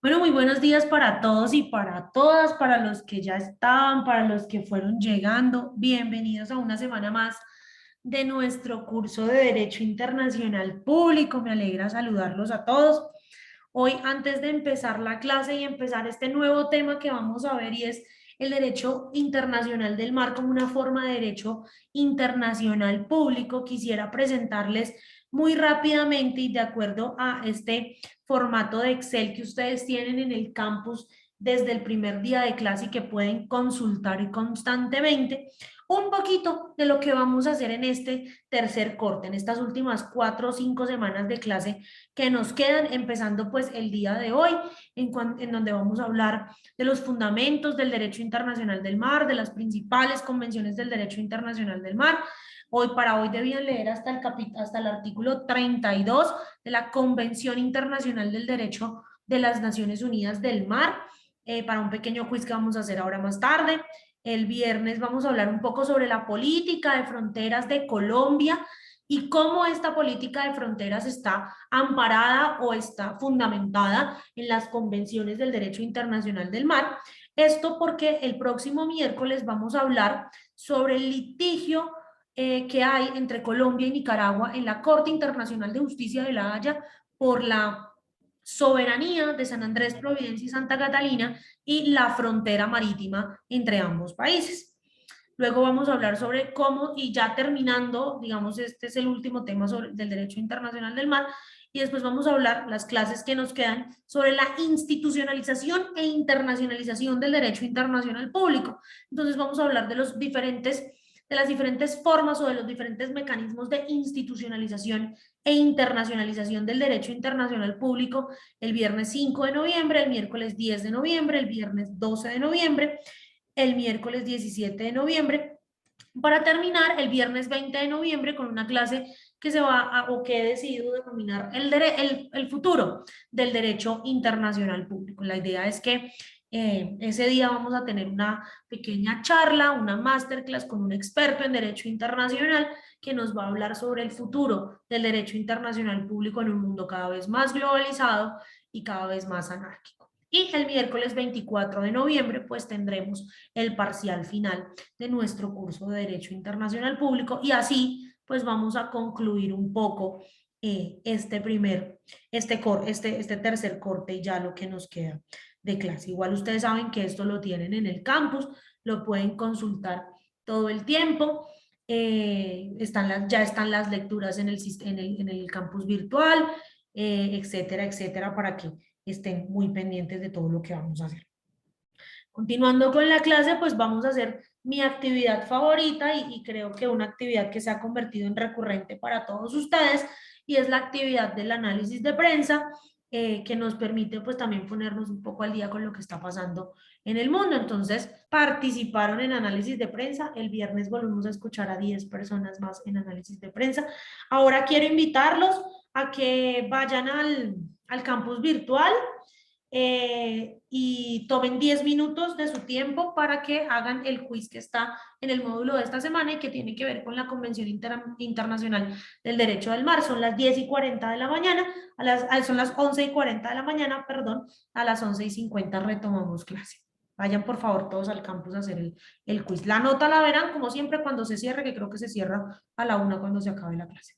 Bueno, muy buenos días para todos y para todas, para los que ya estaban, para los que fueron llegando. Bienvenidos a una semana más de nuestro curso de Derecho Internacional Público. Me alegra saludarlos a todos. Hoy, antes de empezar la clase y empezar este nuevo tema que vamos a ver, y es el derecho internacional del mar como una forma de derecho internacional público, quisiera presentarles muy rápidamente y de acuerdo a este formato de Excel que ustedes tienen en el campus desde el primer día de clase y que pueden consultar y constantemente, un poquito de lo que vamos a hacer en este tercer corte, en estas últimas 4 o 5 semanas de clase que nos quedan, empezando pues el día de hoy, en donde vamos a hablar de los fundamentos del derecho internacional del mar, de las principales convenciones del derecho internacional del mar. Para hoy debían leer hasta el artículo 32 de la Convención Internacional del Derecho de las Naciones Unidas del Mar, para un pequeño quiz que vamos a hacer ahora más tarde. El viernes vamos a hablar un poco sobre la política de fronteras de Colombia y cómo esta política de fronteras está amparada o está fundamentada en las convenciones del derecho internacional del mar. Esto porque el próximo miércoles vamos a hablar sobre el litigio que hay entre Colombia y Nicaragua en la Corte Internacional de Justicia de La Haya por la soberanía de San Andrés, Providencia y Santa Catalina y la frontera marítima entre ambos países. Luego vamos a hablar sobre cómo, y ya terminando, digamos, este es el último tema del derecho internacional del mar, y después vamos a hablar, las clases que nos quedan, sobre la institucionalización e internacionalización del derecho internacional público. Entonces vamos a hablar de las diferentes formas o de los diferentes mecanismos de institucionalización e internacionalización del derecho internacional público el viernes 5 de noviembre, el miércoles 10 de noviembre, el viernes 12 de noviembre, el miércoles 17 de noviembre, para terminar el viernes 20 de noviembre con una clase que se va a, o que he decidido denominar el futuro del derecho internacional público. La idea es que ese día vamos a tener una pequeña charla, una masterclass con un experto en derecho internacional que nos va a hablar sobre el futuro del derecho internacional público en un mundo cada vez más globalizado y cada vez más anárquico. Y el miércoles 24 de noviembre pues tendremos el parcial final de nuestro curso de Derecho Internacional Público y así pues vamos a concluir un poco este tercer corte y ya lo que nos queda de clase. Igual ustedes saben que esto lo tienen en el campus, lo pueden consultar todo el tiempo. Ya están las lecturas en el campus virtual, etcétera, etcétera, para que estén muy pendientes de todo lo que vamos a hacer. Continuando con la clase, pues vamos a hacer mi actividad favorita y creo que una actividad que se ha convertido en recurrente para todos ustedes y es la actividad del análisis de prensa, que nos permite pues también ponernos un poco al día con lo que está pasando en el mundo. Entonces, participaron en análisis de prensa. El viernes volvemos a escuchar a 10 personas más en análisis de prensa. Ahora quiero invitarlos a que vayan al campus virtual y tomen 10 minutos de su tiempo para que hagan el quiz que está en el módulo de esta semana y que tiene que ver con la Convención Internacional del Derecho del Mar. Son las 10:40 de la mañana, son las 11:40 de la mañana, perdón, a las 11:50 retomamos clase. Vayan por favor todos al campus a hacer el quiz. La nota la verán como siempre cuando se cierre, que creo que se cierra a la 1 cuando se acabe la clase.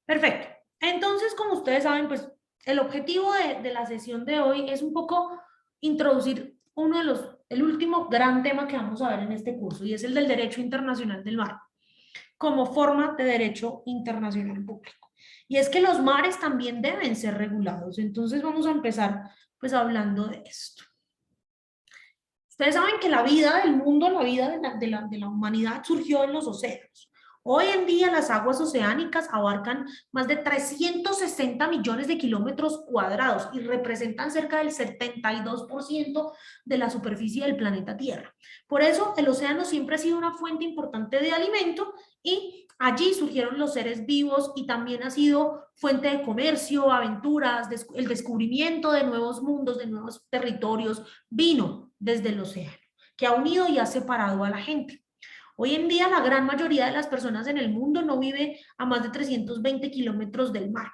Perfecto. Entonces, como ustedes saben, pues el objetivo de la sesión de hoy es un poco introducir el último gran tema que vamos a ver en este curso, y es el del derecho internacional del mar, como forma de derecho internacional público. Y es que los mares también deben ser regulados. Entonces vamos a empezar pues hablando de esto. Ustedes saben que la vida del mundo, la vida de la humanidad surgió en los océanos. Hoy en día las aguas oceánicas abarcan más de 360 millones de kilómetros cuadrados y representan cerca del 72% de la superficie del planeta Tierra. Por eso el océano siempre ha sido una fuente importante de alimento y allí surgieron los seres vivos y también ha sido fuente de comercio, aventuras, el descubrimiento de nuevos mundos, de nuevos territorios, vino desde el océano, que ha unido y ha separado a la gente. Hoy en día la gran mayoría de las personas en el mundo no vive a más de 320 kilómetros del mar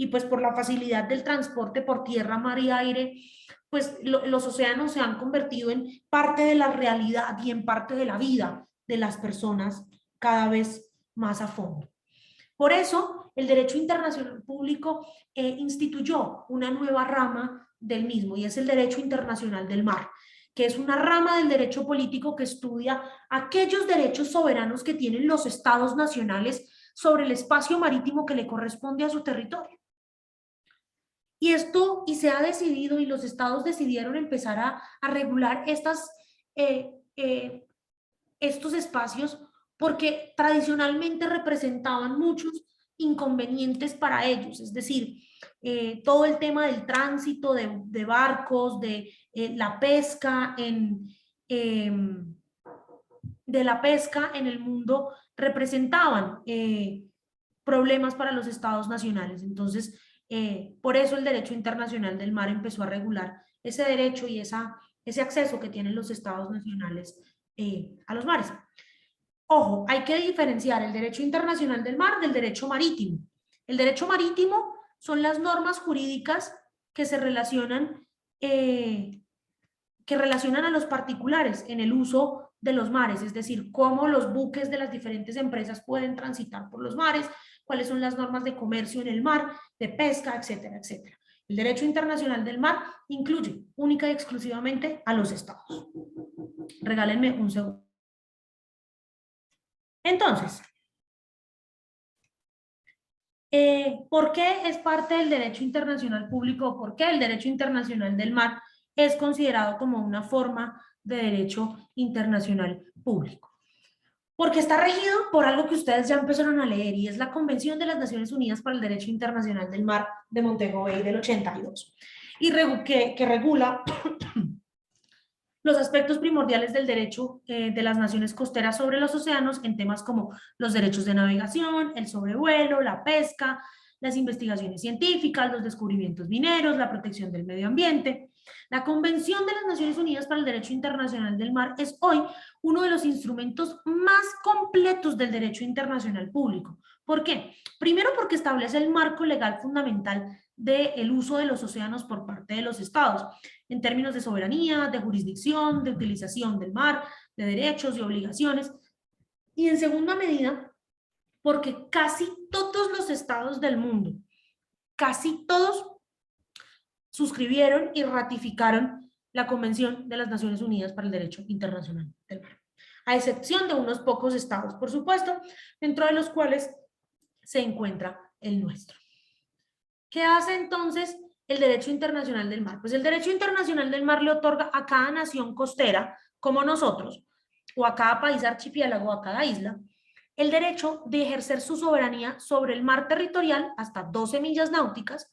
y pues por la facilidad del transporte por tierra, mar y aire, pues los océanos se han convertido en parte de la realidad y en parte de la vida de las personas cada vez más a fondo. Por eso, el derecho internacional público instituyó una nueva rama del mismo, y es el derecho internacional del mar, que es una rama del derecho político que estudia aquellos derechos soberanos que tienen los estados nacionales sobre el espacio marítimo que le corresponde a su territorio. Y se ha decidido, y los estados decidieron empezar a regular eh, eh, estos espacios porque tradicionalmente representaban muchos inconvenientes para ellos, es decir, todo el tema del tránsito de barcos, la pesca eh, de la pesca en el mundo representaban problemas para los estados nacionales. Entonces, por eso el derecho internacional del mar empezó a regular ese derecho y ese acceso que tienen los estados nacionales a los mares. Ojo, hay que diferenciar el derecho internacional del mar del derecho marítimo. El derecho marítimo son las normas jurídicas que se relacionan a los particulares en el uso de los mares, es decir, cómo los buques de las diferentes empresas pueden transitar por los mares, cuáles son las normas de comercio en el mar, de pesca, etcétera, etcétera. El derecho internacional del mar incluye única y exclusivamente a los estados. Regálenme un segundo. Entonces, ¿por qué es parte del derecho internacional público? ¿Por qué el derecho internacional del mar es considerado como una forma de derecho internacional público? Porque está regido por algo que ustedes ya empezaron a leer, y es la Convención de las Naciones Unidas para el Derecho Internacional del Mar de Montego Bay del 82, y que regula los aspectos primordiales del derecho de las naciones costeras sobre los océanos en temas como los derechos de navegación, el sobrevuelo, la pesca, las investigaciones científicas, los descubrimientos mineros, la protección del medio ambiente. La Convención de las Naciones Unidas para el Derecho Internacional del Mar es hoy uno de los instrumentos más completos del derecho internacional público. ¿Por qué? Primero, porque establece el marco legal fundamental del uso de los océanos por parte de los estados, en términos de soberanía, de jurisdicción, de utilización del mar, de derechos y obligaciones. Y en segunda medida, porque casi todos los estados del mundo, casi todos, suscribieron y ratificaron la Convención de las Naciones Unidas para el Derecho Internacional del Mar, a excepción de unos pocos estados, por supuesto, dentro de los cuales se encuentra el nuestro. ¿Qué hace entonces el derecho internacional del mar? Pues el derecho internacional del mar le otorga a cada nación costera, como nosotros, o a cada país archipiélago, a cada isla, el derecho de ejercer su soberanía sobre el mar territorial hasta 12 millas náuticas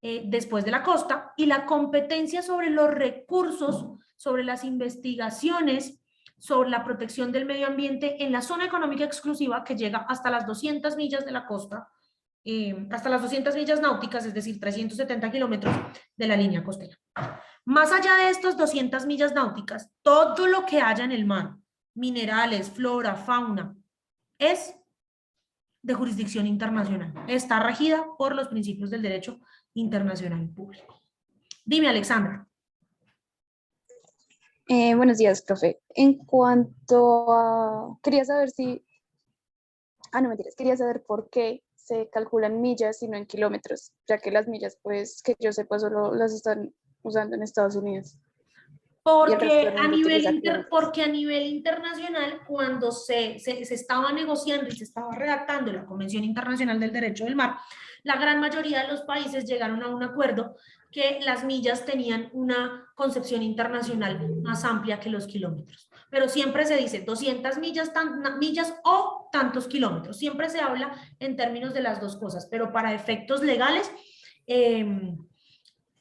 después de la costa, y la competencia sobre los recursos, sobre las investigaciones, sobre la protección del medio ambiente en la zona económica exclusiva que llega hasta las 200 millas de la costa, hasta las 200 millas náuticas, es decir, 370 kilómetros de la línea costera. Más allá de estas 200 millas náuticas, todo lo que haya en el mar, minerales, flora, fauna, es de jurisdicción internacional. Está regida por los principios del derecho internacional público. Dime, Alexandra. Buenos días, profe. En cuanto a... Quería saber si... no mentiras. Quería saber por qué se calculan millas y no en kilómetros, ya que las millas, pues, que yo sepa, solo las están usando en Estados Unidos. Porque a nivel internacional, cuando se estaba negociando y se estaba redactando la Convención Internacional del Derecho del Mar, la gran mayoría de los países llegaron a un acuerdo que las millas tenían una concepción internacional más amplia que los kilómetros. Pero siempre se dice 200 millas, millas o tantos kilómetros. Siempre se habla en términos de las dos cosas, pero para efectos legales...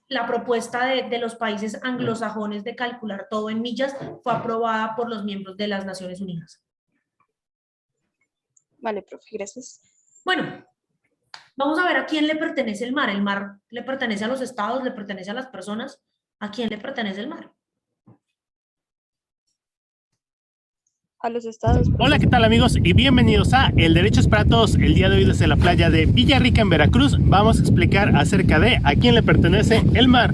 la propuesta de los países anglosajones de calcular todo en millas fue aprobada por los miembros de las Naciones Unidas. Vale, profe, gracias. Bueno, vamos a ver a quién le pertenece el mar. ¿El mar le pertenece a los estados, le pertenece a las personas? ¿A quién le pertenece el mar? a los estados. Hola, ¿qué tal amigos? Y bienvenidos a El Derecho es para Todos. El día de hoy desde la playa de Villarrica en Veracruz vamos a explicar acerca de a quién le pertenece el mar.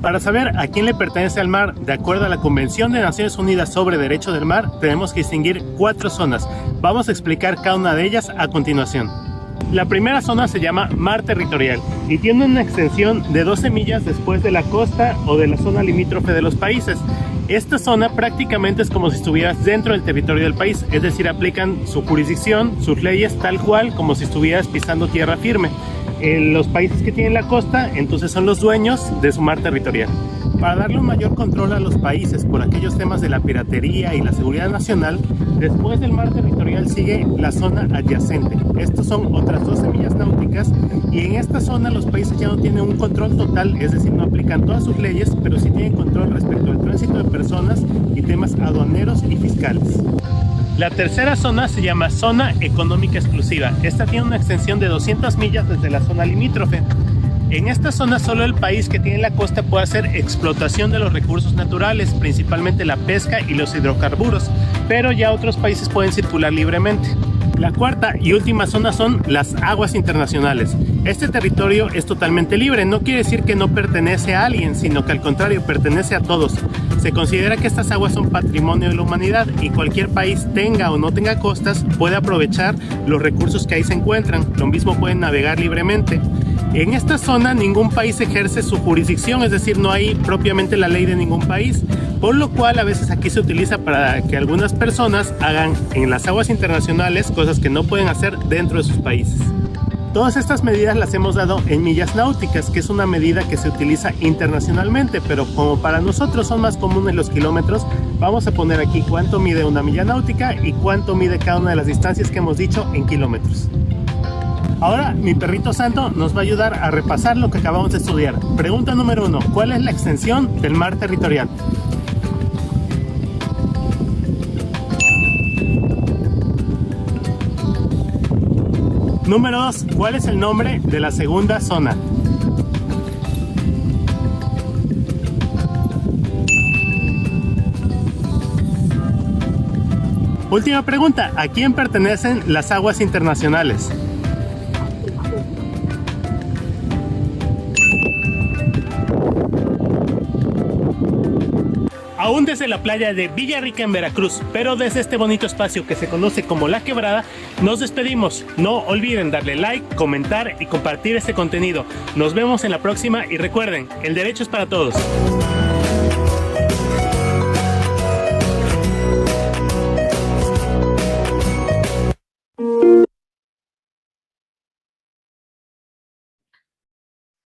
Para saber a quién le pertenece el mar, de acuerdo a la Convención de Naciones Unidas sobre Derecho del Mar, tenemos que distinguir 4 zonas. Vamos a explicar cada una de ellas a continuación. La primera zona se llama mar territorial y tiene una extensión de 12 millas después de la costa o de la zona limítrofe de los países. Esta zona prácticamente es como si estuvieras dentro del territorio del país, es decir, aplican su jurisdicción, sus leyes tal cual como si estuvieras pisando tierra firme. Los países que tienen la costa entonces son los dueños de su mar territorial. Para darle un mayor control a los países por aquellos temas de la piratería y la seguridad nacional, después del mar territorial sigue la zona adyacente. Estos son otras 12 millas náuticas y en esta zona los países ya no tienen un control total, es decir, no aplican todas sus leyes, pero sí tienen control respecto al tránsito de personas y temas aduaneros y fiscales. La tercera zona se llama Zona Económica Exclusiva. Esta tiene una extensión de 200 millas desde la zona limítrofe. En esta zona solo el país que tiene la costa puede hacer explotación de los recursos naturales, principalmente la pesca y los hidrocarburos, pero ya otros países pueden circular libremente. La cuarta y última zona son las aguas internacionales. Este territorio es totalmente libre, no quiere decir que no pertenece a alguien, sino que al contrario, pertenece a todos. Se considera que estas aguas son patrimonio de la humanidad y cualquier país tenga o no tenga costas puede aprovechar los recursos que ahí se encuentran. Lo mismo pueden navegar libremente. En esta zona ningún país ejerce su jurisdicción, es decir, no hay propiamente la ley de ningún país, por lo cual a veces aquí se utiliza para que algunas personas hagan en las aguas internacionales cosas que no pueden hacer dentro de sus países. Todas estas medidas las hemos dado en millas náuticas, que es una medida que se utiliza internacionalmente, pero como para nosotros son más comunes los kilómetros, vamos a poner aquí cuánto mide una milla náutica y cuánto mide cada una de las distancias que hemos dicho en kilómetros. Ahora mi perrito santo nos va a ayudar a repasar lo que acabamos de estudiar. Pregunta número 1. ¿Cuál es la extensión del mar territorial? Número 2. ¿Cuál es el nombre de la segunda zona? Última pregunta. ¿A quién pertenecen las aguas internacionales? Aún desde la playa de Villarrica en Veracruz, pero desde este bonito espacio que se conoce como La Quebrada, nos despedimos. No olviden darle like, comentar y compartir este contenido. Nos vemos en la próxima y recuerden, el derecho es para todos.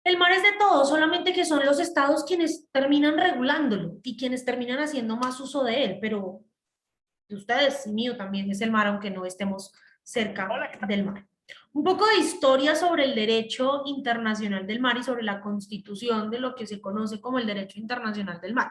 El mar es de todos, solamente que son los estados quienes terminan regulándolo y quienes terminan haciendo más uso de él, pero de ustedes y mío también es el mar, aunque no estemos cerca del mar. Un poco de historia sobre el derecho internacional del mar y sobre la constitución de lo que se conoce como el derecho internacional del mar.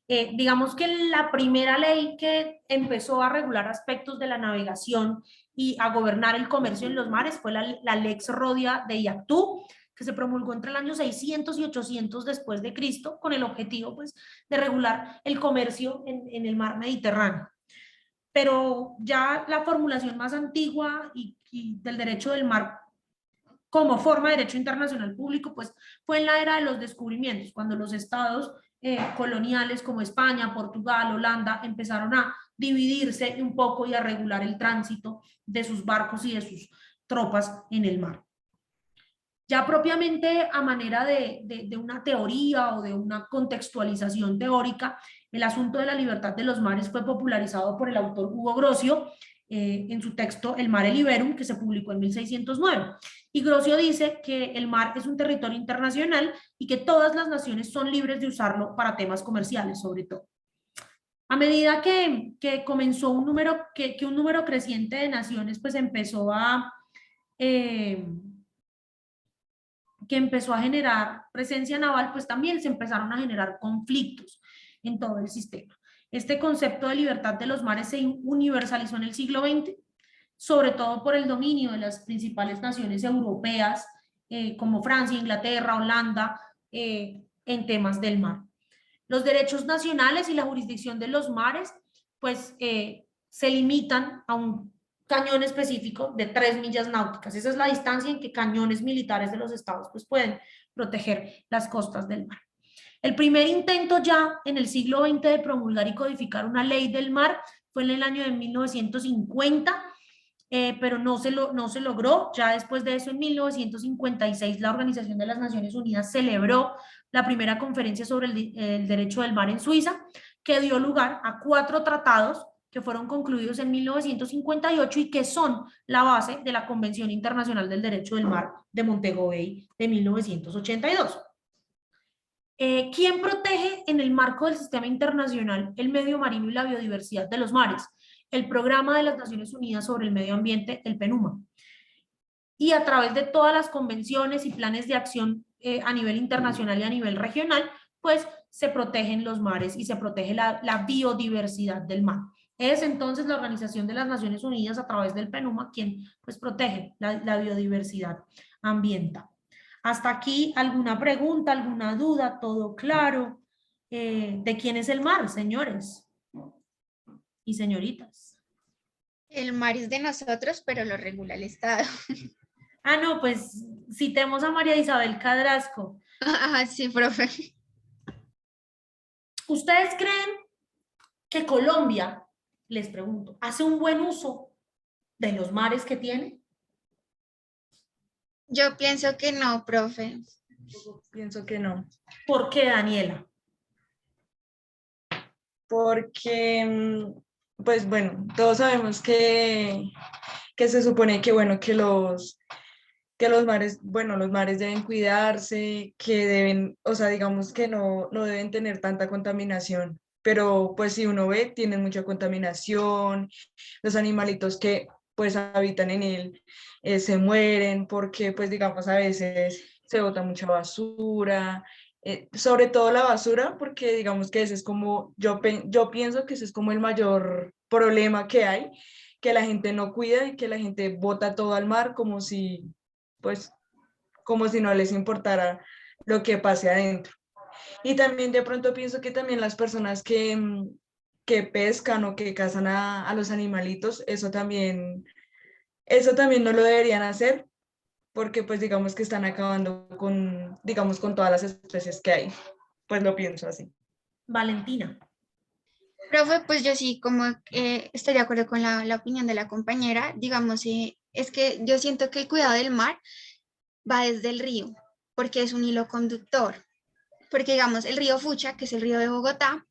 Digamos que la primera ley que empezó a regular aspectos de la navegación y a gobernar el comercio en los mares fue la Lex Rodia de Yactú, que se promulgó entre el año 600 y 800 después de Cristo, con el objetivo pues, de regular el comercio en el mar Mediterráneo. Pero ya la formulación más antigua y del derecho del mar como forma de derecho internacional público, pues fue en la era de los descubrimientos, cuando los estados coloniales como España, Portugal, Holanda, empezaron a dividirse un poco y a regular el tránsito de sus barcos y de sus tropas en el mar. Ya propiamente a manera de una teoría o de una contextualización teórica, el asunto de la libertad de los mares fue popularizado por el autor Hugo Grocio en su texto El Mare Liberum, que se publicó en 1609. Y Grocio dice que el mar es un territorio internacional y que todas las naciones son libres de usarlo para temas comerciales, sobre todo. A medida que comenzó un número creciente de naciones, pues empezó que empezó a generar presencia naval, pues también se empezaron a generar conflictos. en todo el sistema. Este concepto de libertad de los mares se universalizó en el siglo XX, sobre todo por el dominio de las principales naciones europeas, como Francia, Inglaterra, Holanda, en temas del mar. Los derechos nacionales y la jurisdicción de los mares, pues, se limitan a un cañón específico de 3 millas náuticas. Esa es la distancia en que cañones militares de los estados, pues, pueden proteger las costas del mar. El primer intento ya en el siglo XX de promulgar y codificar una ley del mar fue en el año de 1950, pero no se logró. Ya después de eso, en 1956, la Organización de las Naciones Unidas celebró la primera conferencia sobre el derecho del mar en Suiza, que dio lugar a 4 tratados que fueron concluidos en 1958 y que son la base de la Convención Internacional del Derecho del Mar de Montego Bay de 1982. ¿Quién protege en el marco del sistema internacional el medio marino y la biodiversidad de los mares? El Programa de las Naciones Unidas sobre el Medio Ambiente, el PNUMA. Y a través de todas las convenciones y planes de acción a nivel internacional y a nivel regional, pues se protegen los mares y se protege la biodiversidad del mar. Es entonces la Organización de las Naciones Unidas a través del PNUMA quien pues protege la biodiversidad ambiental. Hasta aquí, ¿alguna pregunta, alguna duda? ¿Todo claro? ¿De quién es el mar, señores y señoritas? El mar es de nosotros, pero lo regula el Estado. Ah, no, pues citemos a María Isabel Cadrasco. Ah, sí, profe. ¿Ustedes creen que Colombia, les pregunto, hace un buen uso de los mares que tiene? Yo pienso que no, profe. Pienso que no, ¿Por qué, Daniela? porque, pues bueno, todos sabemos que se supone que, bueno, que los mares, bueno, los mares deben cuidarse, que deben, o sea, digamos que no deben tener tanta contaminación, pero pues si uno ve, tienen mucha contaminación, los animalitos que pues habitan en él se mueren porque pues digamos a veces se bota mucha basura, sobre todo la basura, porque digamos que ese es como, yo pienso que ese es como el mayor problema que hay, que la gente no cuida y que la gente bota todo al mar como si, pues, como si no les importara lo que pase adentro. Y también de pronto pienso que también las personas que pescan o que cazan a los animalitos, eso también no lo deberían hacer porque pues digamos que están acabando con, digamos, con todas las especies que hay. Pues lo pienso así. Valentina. Profe, pues yo sí, como estoy de acuerdo con la opinión de la compañera. Digamos, es que yo siento que el cuidado del mar va desde el río, porque es un hilo conductor. Porque, digamos, el río Fucha, que es el río de Bogotá,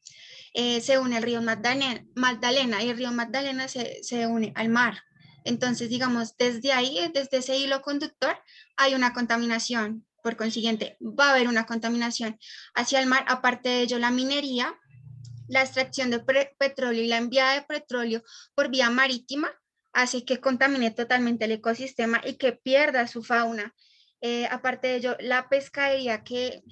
se une al río Magdalena y el río Magdalena se une al mar. Entonces, digamos, desde ahí, desde ese hilo conductor, hay una contaminación. Por consiguiente, va a haber una contaminación hacia el mar. Aparte de ello, la minería, la extracción de petróleo y la enviada de petróleo por vía marítima hace que contamine totalmente el ecosistema y que pierda su fauna. Aparte de ello, la pescadería que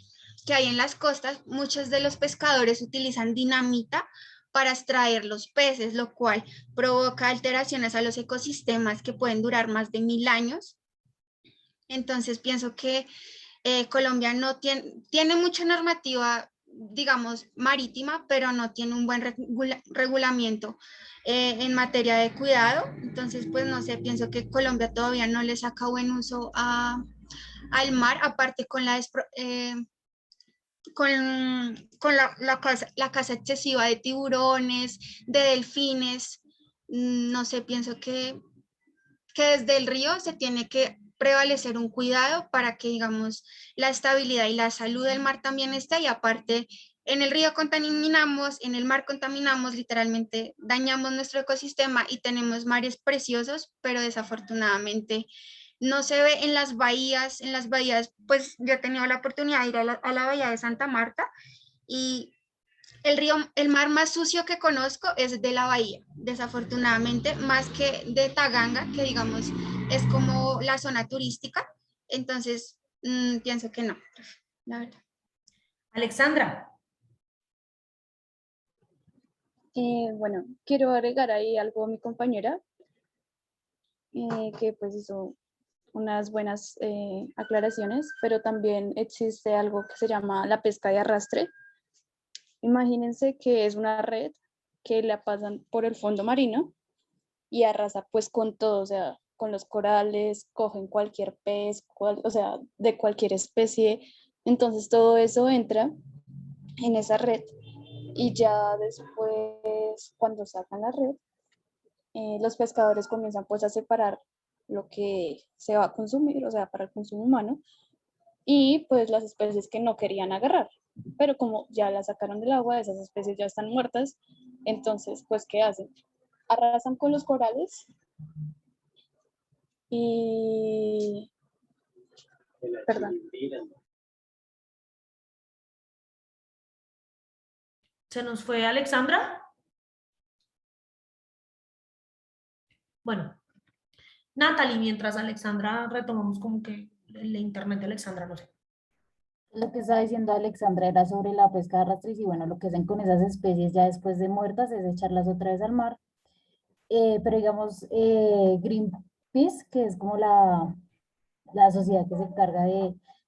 hay en las costas, muchos de los pescadores utilizan dinamita para extraer los peces, lo cual provoca alteraciones a los ecosistemas que pueden durar más de 1000 años. Entonces pienso que Colombia no tiene mucha normativa, digamos, marítima, pero no tiene un buen regulamiento en materia de cuidado. Entonces, pues no sé, pienso que Colombia todavía no le saca buen uso al mar, aparte con la caza excesiva de tiburones, de delfines. No sé, pienso que desde el río se tiene que prevalecer un cuidado para que, digamos, la estabilidad y la salud del mar también esté, y aparte, en el río contaminamos, en el mar contaminamos, literalmente dañamos nuestro ecosistema y tenemos mares preciosos, pero desafortunadamente no se ve en las bahías, pues yo he tenido la oportunidad de ir a la bahía de Santa Marta y el mar más sucio que conozco es de la bahía, desafortunadamente, más que de Taganga, que digamos es como la zona turística. Entonces, pienso que no, la verdad. Alexandra. Bueno, quiero agregar ahí algo a mi compañera, que pues hizo unas buenas aclaraciones, pero también existe algo que se llama la pesca de arrastre. Imagínense que es una red que la pasan por el fondo marino y arrasa pues con todo, o sea, con los corales, cogen cualquier pez, o sea, de cualquier especie. Entonces todo eso entra en esa red y ya después, cuando sacan la red, los pescadores comienzan pues a separar lo que se va a consumir, o sea, para el consumo humano, y pues las especies que no querían agarrar. Pero como ya las sacaron del agua, esas especies ya están muertas, entonces pues ¿qué hacen? Arrasan con los corales y... Perdón. ¿Se nos fue Alexandra? Bueno, Natalie, mientras Alexandra retomamos como que el internet de Alexandra, no sé. Lo que estaba diciendo Alexandra era sobre la pesca de arrastres y bueno, lo que hacen con esas especies ya después de muertas es echarlas otra vez al mar. Pero digamos, Greenpeace, que es como la sociedad que se encarga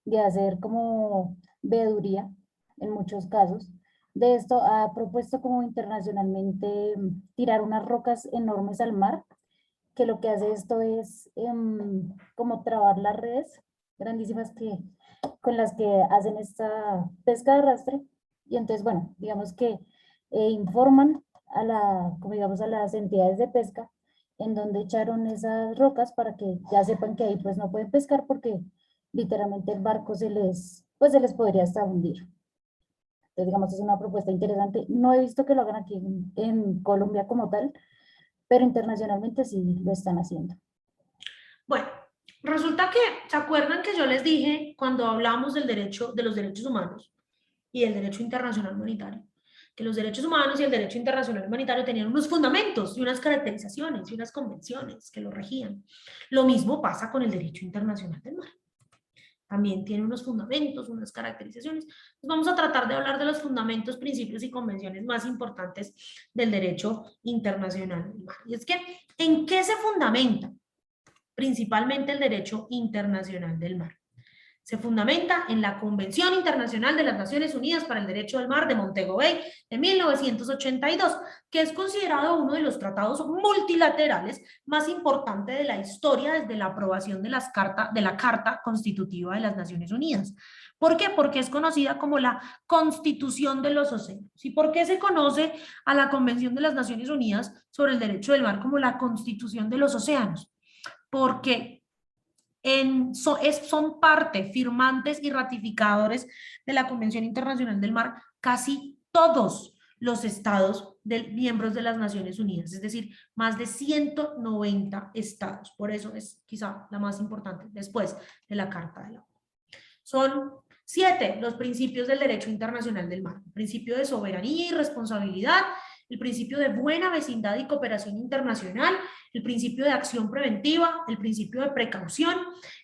de hacer como veeduría en muchos casos, de esto ha propuesto como internacionalmente tirar unas rocas enormes al mar, que lo que hace esto es como trabar las redes grandísimas con las que hacen esta pesca de arrastre. Y entonces, bueno, digamos que informan como digamos, a las entidades de pesca en donde echaron esas rocas para que ya sepan que ahí pues no pueden pescar porque literalmente el barco pues se les podría hasta hundir. Entonces, digamos, es una propuesta interesante. No he visto que lo hagan aquí en Colombia como tal, pero internacionalmente sí lo están haciendo. Bueno, resulta que, ¿se acuerdan que yo les dije cuando hablamos del derecho, de los derechos humanos y del derecho internacional humanitario, que los derechos humanos y el derecho internacional humanitario tenían unos fundamentos y unas caracterizaciones y unas convenciones que lo regían? Lo mismo pasa con el derecho internacional del mar. También tiene unos fundamentos, unas caracterizaciones. Entonces vamos a tratar de hablar de los fundamentos, principios y convenciones más importantes del derecho internacional del mar. Y es que, ¿en qué se fundamenta principalmente el derecho internacional del mar? Se fundamenta en la Convención Internacional de las Naciones Unidas para el Derecho del Mar de Montego Bay de 1982, que es considerado uno de los tratados multilaterales más importantes de la historia desde la aprobación de la Carta Constitutiva de las Naciones Unidas. ¿Por qué? Porque es conocida como la Constitución de los Océanos. ¿Y por qué se conoce a la Convención de las Naciones Unidas sobre el Derecho del Mar como la Constitución de los Océanos? Porque son parte, firmantes y ratificadores de la Convención Internacional del Mar casi todos los estados miembros de las Naciones Unidas, es decir, más de 190 estados. Por eso es quizá la más importante después de la Carta de la ONU. Son 7 los principios del derecho internacional del mar: el principio de soberanía y responsabilidad, el principio de buena vecindad y cooperación internacional, el principio de acción preventiva, el principio de precaución,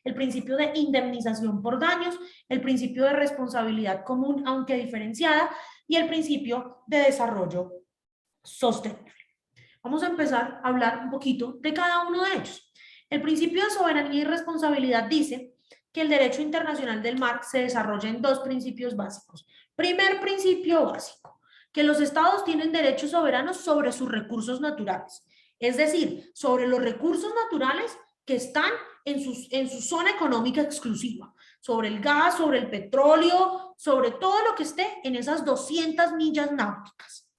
el principio de indemnización por daños, el principio de responsabilidad común aunque diferenciada y el principio de desarrollo sostenible. Vamos a empezar a hablar un poquito de cada uno de ellos. El principio de soberanía y responsabilidad dice que el derecho internacional del mar se desarrolla en 2 principios básicos. Primer principio básico: que los estados tienen derechos soberanos sobre sus recursos naturales, es decir, sobre los recursos naturales que están en su zona económica exclusiva, sobre el gas, sobre el petróleo, sobre todo lo que esté en esas 200 millas náuticas,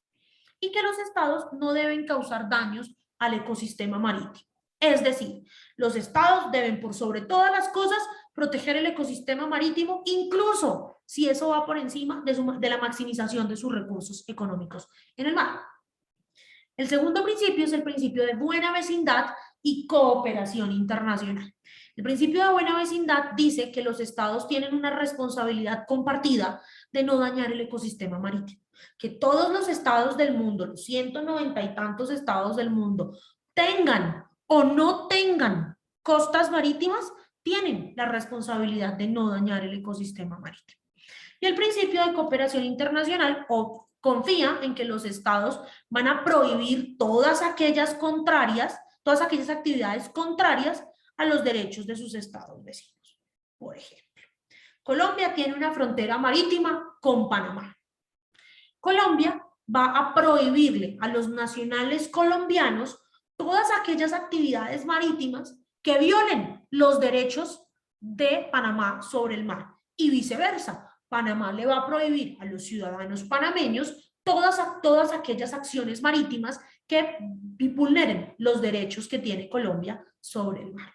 y que los estados no deben causar daños al ecosistema marítimo. Es decir, los estados deben por sobre todas las cosas proteger el ecosistema marítimo, incluso si eso va por encima de la maximización de sus recursos económicos en el mar. El segundo principio es el principio de buena vecindad y cooperación internacional. El principio de buena vecindad dice que los estados tienen una responsabilidad compartida de no dañar el ecosistema marítimo, que todos los estados del mundo, los 190 y tantos estados del mundo, tengan o no tengan costas marítimas, tienen la responsabilidad de no dañar el ecosistema marítimo. Y el principio de cooperación internacional o confía en que los estados van a prohibir todas aquellas actividades contrarias a los derechos de sus estados vecinos. Por ejemplo, Colombia tiene una frontera marítima con Panamá. Colombia va a prohibirle a los nacionales colombianos todas aquellas actividades marítimas que violen los derechos de Panamá sobre el mar y viceversa. Panamá le va a prohibir a los ciudadanos panameños todas aquellas acciones marítimas que vulneren los derechos que tiene Colombia sobre el mar.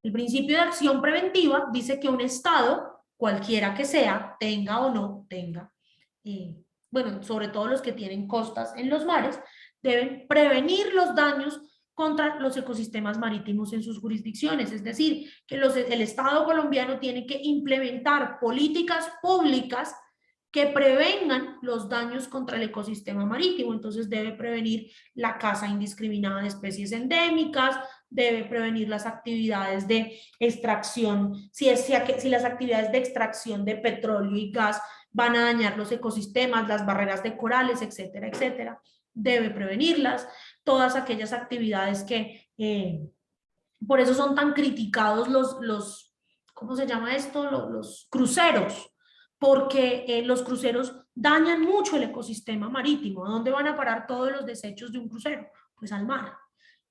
El principio de acción preventiva dice que un estado, cualquiera que sea, tenga o no tenga, bueno, sobre todo los que tienen costas en los mares, deben prevenir los daños contra los ecosistemas marítimos en sus jurisdicciones. Es decir, que el Estado colombiano tiene que implementar políticas públicas que prevengan los daños contra el ecosistema marítimo. Entonces debe prevenir la caza indiscriminada de especies endémicas, debe prevenir las actividades de extracción, si las actividades de extracción de petróleo y gas van a dañar los ecosistemas, las barreras de corales, etcétera, etcétera, debe prevenirlas. Todas aquellas actividades que, por eso son tan criticados los ¿cómo se llama esto? Los cruceros, porque los cruceros dañan mucho el ecosistema marítimo. ¿A dónde van a parar todos los desechos de un crucero? Pues al mar.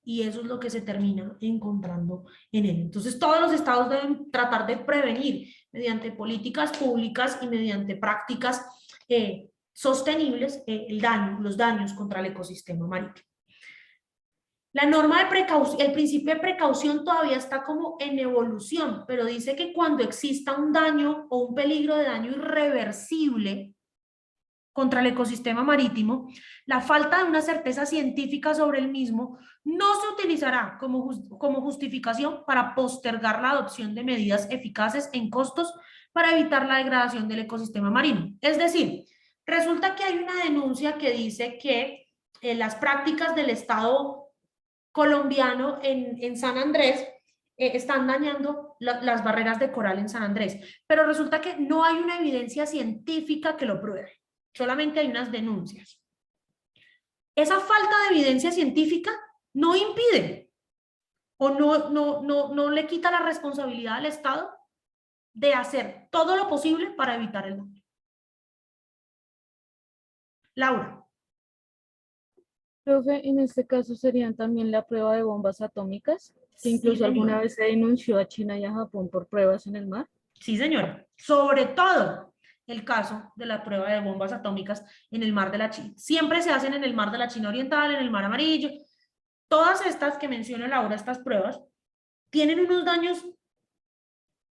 Y eso es lo que se termina encontrando en él. Entonces todos los estados deben tratar de prevenir mediante políticas públicas y mediante prácticas sostenibles los daños contra el ecosistema marítimo. La norma de precaución, el principio de precaución todavía está como en evolución, pero dice que cuando exista un daño o un peligro de daño irreversible contra el ecosistema marítimo, la falta de una certeza científica sobre el mismo no se utilizará como justificación para postergar la adopción de medidas eficaces en costos para evitar la degradación del ecosistema marino. Es decir, resulta que hay una denuncia que dice que las prácticas del Estado colombiano en San Andrés están dañando las barreras de coral en San Andrés, pero resulta que no hay una evidencia científica que lo pruebe, solamente hay unas denuncias. Esa falta de evidencia científica no impide o no le quita la responsabilidad al Estado de hacer todo lo posible para evitar el daño. Laura. Profe, en este caso serían también la prueba de bombas atómicas, que incluso Sí, alguna señora. vez se denunció a China y a Japón por pruebas en el mar. Sí, señora. Sobre todo el caso de la prueba de bombas atómicas en el mar de la China. Siempre se hacen en el mar de la China Oriental, en el mar Amarillo. Todas estas que menciona Laura, estas pruebas, tienen unos daños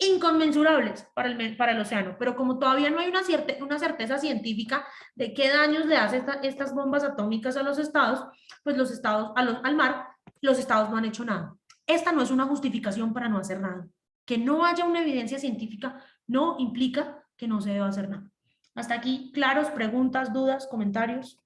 inconmensurables para el océano, pero como todavía no hay una certeza científica de qué daños le hacen estas bombas atómicas a los estados, pues los estados, al mar, los estados no han hecho nada. Esta no es una justificación para no hacer nada. Que no haya una evidencia científica no implica que no se deba hacer nada. Hasta aquí, claros, preguntas, dudas, comentarios.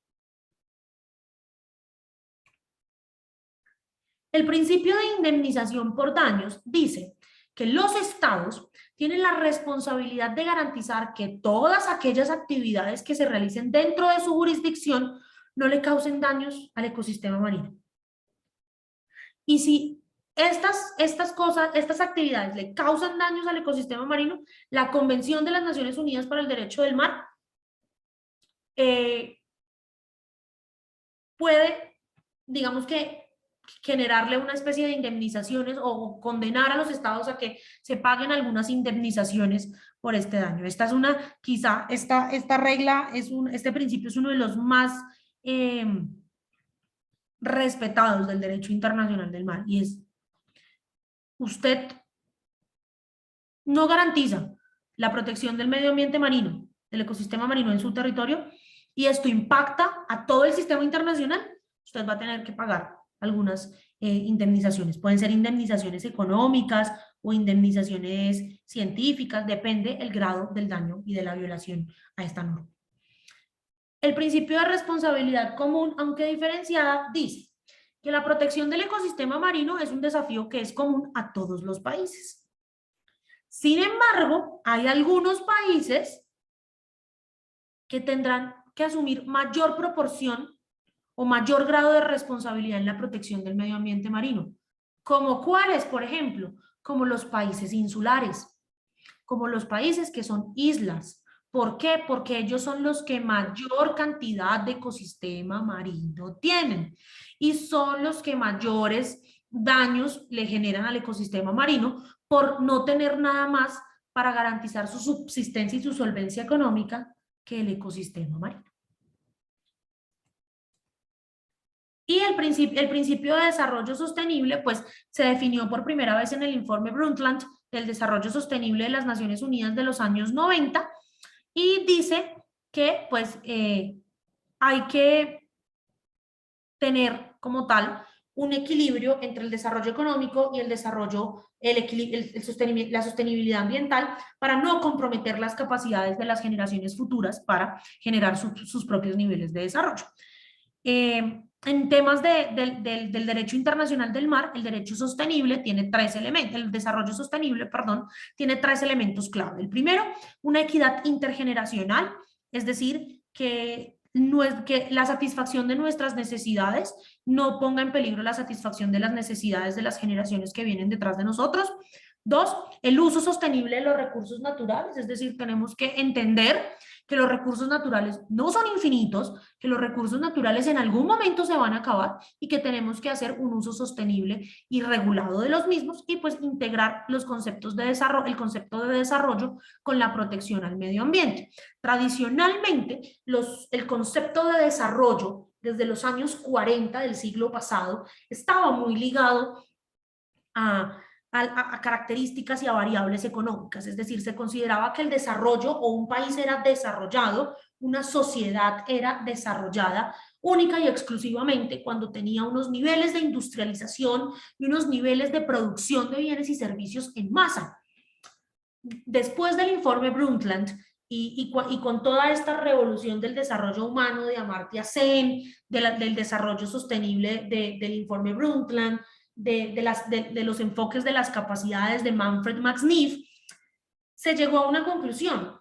El principio de indemnización por daños dice que los estados tienen la responsabilidad de garantizar que todas aquellas actividades que se realicen dentro de su jurisdicción no le causen daños al ecosistema marino. Y si estas actividades le causan daños al ecosistema marino, la Convención de las Naciones Unidas para el Derecho del Mar puede, digamos que, generarle una especie de indemnizaciones o condenar a los estados a que se paguen algunas indemnizaciones por este daño. Esta es una, quizá esta regla, este principio es uno de los más respetados del derecho internacional del mar, y es: usted no garantiza la protección del medio ambiente marino, del ecosistema marino en su territorio, y esto impacta a todo el sistema internacional, usted va a tener que pagar algunas indemnizaciones. Pueden ser indemnizaciones económicas o indemnizaciones científicas, depende el grado del daño y de la violación a esta norma. El principio de responsabilidad común, aunque diferenciada, dice que la protección del ecosistema marino es un desafío que es común a todos los países. Sin embargo, hay algunos países que tendrán que asumir mayor proporción o mayor grado de responsabilidad en la protección del medio ambiente marino. ¿Como cuáles, por ejemplo? Como los países insulares, como los países que son islas. ¿Por qué? Porque ellos son los que mayor cantidad de ecosistema marino tienen y son los que mayores daños le generan al ecosistema marino por no tener nada más para garantizar su subsistencia y su solvencia económica que el ecosistema marino. Y el principio de desarrollo sostenible, pues, se definió por primera vez en el informe Brundtland del desarrollo sostenible de las Naciones Unidas de los años 90 y dice que, pues, hay que tener como tal un equilibrio entre el desarrollo económico y el desarrollo, la sostenibilidad ambiental para no comprometer las capacidades de las generaciones futuras para generar sus propios niveles de desarrollo. En temas del derecho internacional del mar, el derecho sostenible tiene tres elementos, el desarrollo sostenible, perdón, tiene tres elementos clave. El primero, una equidad intergeneracional, es decir, que la satisfacción de nuestras necesidades no ponga en peligro la satisfacción de las necesidades de las generaciones que vienen detrás de nosotros. Dos, el uso sostenible de los recursos naturales, es decir, tenemos que entender que los recursos naturales no son infinitos, que los recursos naturales en algún momento se van a acabar y que tenemos que hacer un uso sostenible y regulado de los mismos y pues integrar los conceptos de desarrollo, el concepto de desarrollo con la protección al medio ambiente. Tradicionalmente, el concepto de desarrollo desde los años 40 del siglo pasado estaba muy ligado a características y a variables económicas, es decir, se consideraba que el desarrollo o un país era desarrollado, una sociedad era desarrollada única y exclusivamente cuando tenía unos niveles de industrialización y unos niveles de producción de bienes y servicios en masa. Después del informe Brundtland y con toda esta revolución del desarrollo humano de Amartya Sen, del desarrollo sostenible del informe Brundtland, de los enfoques de las capacidades de Manfred Max Neef, se llegó a una conclusión,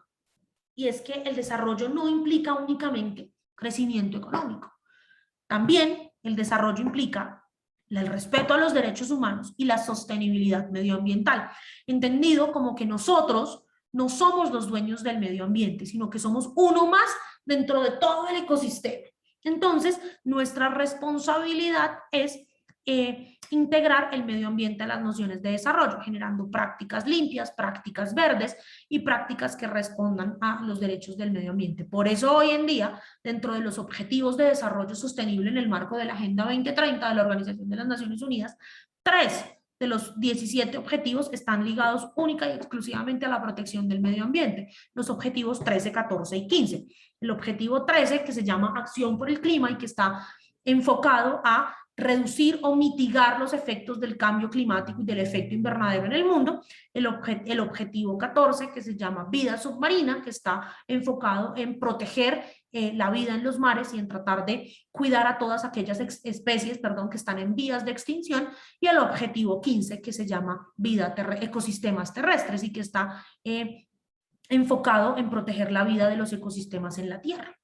y es que el desarrollo no implica únicamente crecimiento económico. También el desarrollo implica el respeto a los derechos humanos y la sostenibilidad medioambiental, entendido como que nosotros no somos los dueños del medio ambiente, sino que somos uno más dentro de todo el ecosistema. Entonces, nuestra responsabilidad es integrar el medio ambiente a las nociones de desarrollo, generando prácticas limpias, prácticas verdes y prácticas que respondan a los derechos del medio ambiente. Por eso hoy en día, dentro de los objetivos de desarrollo sostenible en el marco de la Agenda 2030 de la Organización de las Naciones Unidas, 3 de los 17 objetivos están ligados única y exclusivamente a la protección del medio ambiente, los objetivos 13, 14 y 15. El objetivo 13, que se llama Acción por el Clima y que está enfocado a reducir o mitigar los efectos del cambio climático y del efecto invernadero en el mundo. El objetivo 14, que se llama Vida Submarina, que está enfocado en proteger la vida en los mares y en tratar de cuidar a todas aquellas especies, que están en vías de extinción, y el objetivo 15, que se llama Ecosistemas Terrestres y que está enfocado en proteger la vida de los ecosistemas en la Tierra.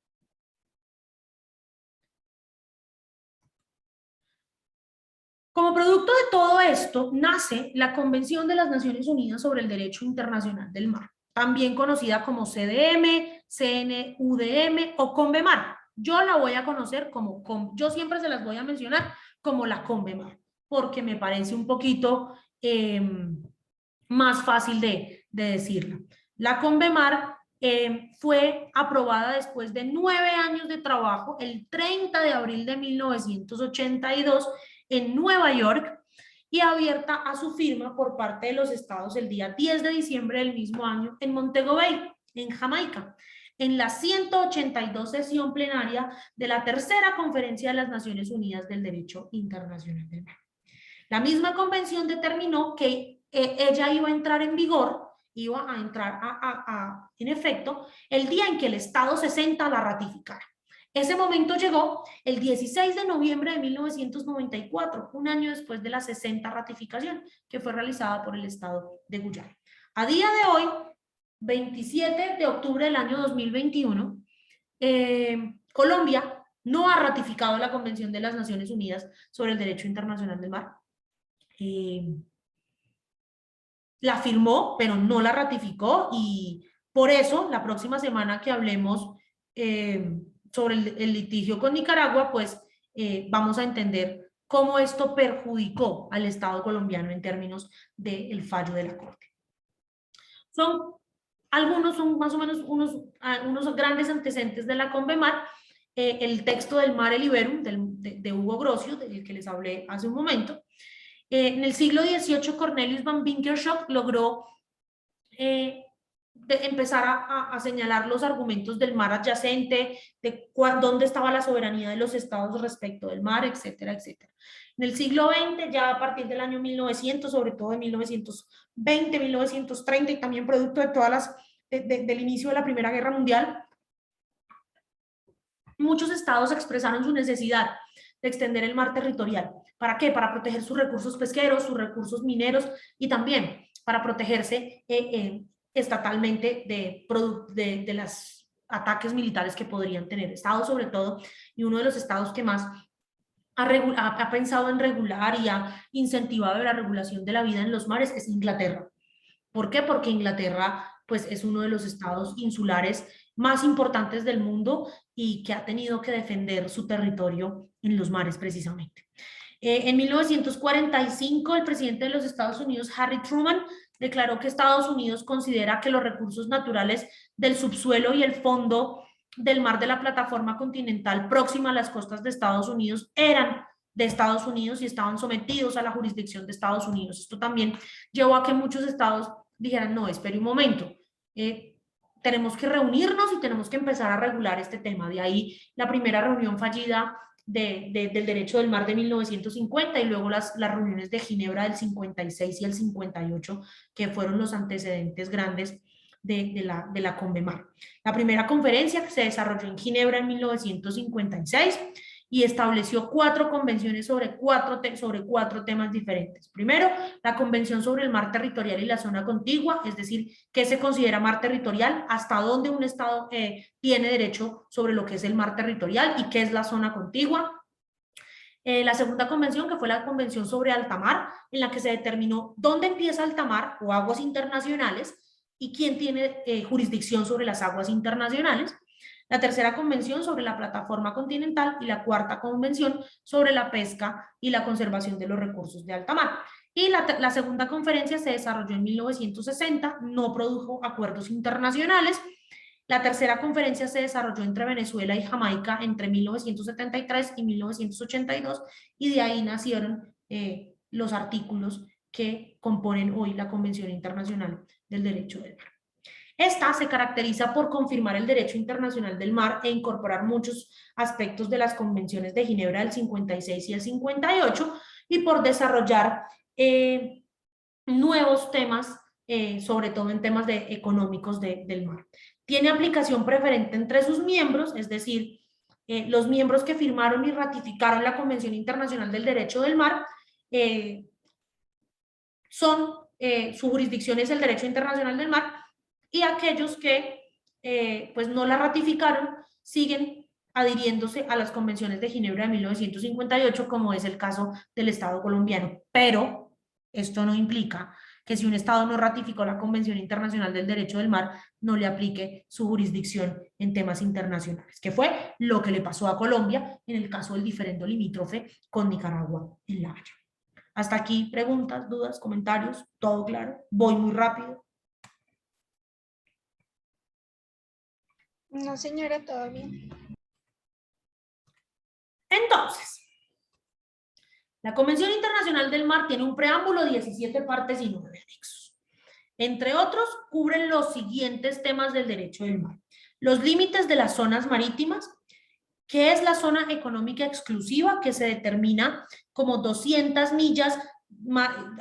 Como producto de todo esto, nace la Convención de las Naciones Unidas sobre el Derecho Internacional del Mar, también conocida como CDM, CNUDM o CONVEMAR. Yo la voy a conocer yo siempre se las voy a mencionar como la CONVEMAR, porque me parece un poquito más fácil de decirla. La CONVEMAR fue aprobada después de 9 años de trabajo, el 30 de abril de 1982, en Nueva York, y abierta a su firma por parte de los estados el día 10 de diciembre del mismo año en Montego Bay, en Jamaica, en la 182 sesión plenaria de la tercera Conferencia de las Naciones Unidas del Derecho Internacional del Mar. La misma convención determinó que ella iba a entrar en vigor, iba a entrar en efecto el día en que el Estado 60 la ratificara. Ese momento llegó el 16 de noviembre de 1994, un año después de la 60 ratificación que fue realizada por el Estado de Guyana. A día de hoy, 27 de octubre del año 2021, Colombia no ha ratificado la Convención de las Naciones Unidas sobre el Derecho Internacional del Mar. La firmó, pero no la ratificó, y por eso la próxima semana que hablemos sobre el litigio con Nicaragua, pues vamos a entender cómo esto perjudicó al Estado colombiano en términos del fallo de la Corte. Algunos son más o menos unos grandes antecedentes de la CONVEMAR. El texto del Mare Liberum de Hugo Grocio, del que les hablé hace un momento. En el siglo XVIII, Cornelius van Winkelschott logró empezar a señalar los argumentos del mar adyacente, de dónde estaba la soberanía de los estados respecto del mar, etcétera, etcétera. En el siglo XX, ya a partir del año 1900, sobre todo de 1920, 1930, y también producto de todas del inicio de la Primera Guerra Mundial, muchos estados expresaron su necesidad de extender el mar territorial. ¿Para qué? Para proteger sus recursos pesqueros, sus recursos mineros, y también para protegerse estatalmente de los ataques militares que podrían tener estados, sobre todo, y uno de los estados que más ha pensado en regular y ha incentivado la regulación de la vida en los mares es Inglaterra. ¿Por qué? Porque Inglaterra, pues, es uno de los estados insulares más importantes del mundo y que ha tenido que defender su territorio en los mares precisamente. En 1945, el presidente de los Estados Unidos, Harry Truman, declaró que Estados Unidos considera que los recursos naturales del subsuelo y el fondo del mar de la plataforma continental próxima a las costas de Estados Unidos eran de Estados Unidos y estaban sometidos a la jurisdicción de Estados Unidos. Esto también llevó a que muchos estados dijeran, no, espere un momento, tenemos que reunirnos y tenemos que empezar a regular este tema. De ahí la primera reunión fallida del derecho del mar de 1950, y luego las reuniones de Ginebra del 56 y el 58, que fueron los antecedentes grandes de la CONVEMAR. La primera conferencia que se desarrolló en Ginebra en 1956 y estableció 4 convenciones sobre cuatro temas diferentes. Primero, la Convención sobre el Mar Territorial y la Zona Contigua, es decir, qué se considera mar territorial, hasta dónde un estado tiene derecho sobre lo que es el mar territorial y qué es la zona contigua. La segunda convención, que fue la Convención sobre Alta Mar, en la que se determinó dónde empieza alta mar o aguas internacionales y quién tiene jurisdicción sobre las aguas internacionales. La tercera convención sobre la plataforma continental y la cuarta convención sobre la pesca y la conservación de los recursos de alta mar. Y la segunda conferencia se desarrolló en 1960, no produjo acuerdos internacionales. La tercera conferencia se desarrolló entre Venezuela y Jamaica entre 1973 y 1982, y de ahí nacieron los artículos que componen hoy la Convención Internacional del Derecho del Mar. Esta se caracteriza por confirmar el derecho internacional del mar e incorporar muchos aspectos de las convenciones de Ginebra del 56 y el 58, y por desarrollar nuevos temas, sobre todo en temas económicos del mar. Tiene aplicación preferente entre sus miembros, es decir, los miembros que firmaron y ratificaron la Convención Internacional del Derecho del Mar su jurisdicción es el derecho internacional del mar, y aquellos que pues no la ratificaron siguen adhiriéndose a las convenciones de Ginebra de 1958, como es el caso del Estado colombiano. Pero esto no implica que si un Estado no ratificó la Convención Internacional del Derecho del Mar, no le aplique su jurisdicción en temas internacionales, que fue lo que le pasó a Colombia en el caso del diferendo limítrofe con Nicaragua en La Haya. Hasta aquí, preguntas, dudas, comentarios, todo claro. Voy muy rápido. No, señora, todo bien. Entonces, la Convención Internacional del Mar tiene un preámbulo, 17 partes y 9 anexos. Entre otros, cubren los siguientes temas del derecho del mar: los límites de las zonas marítimas, que es la zona económica exclusiva, que se determina como 200 millas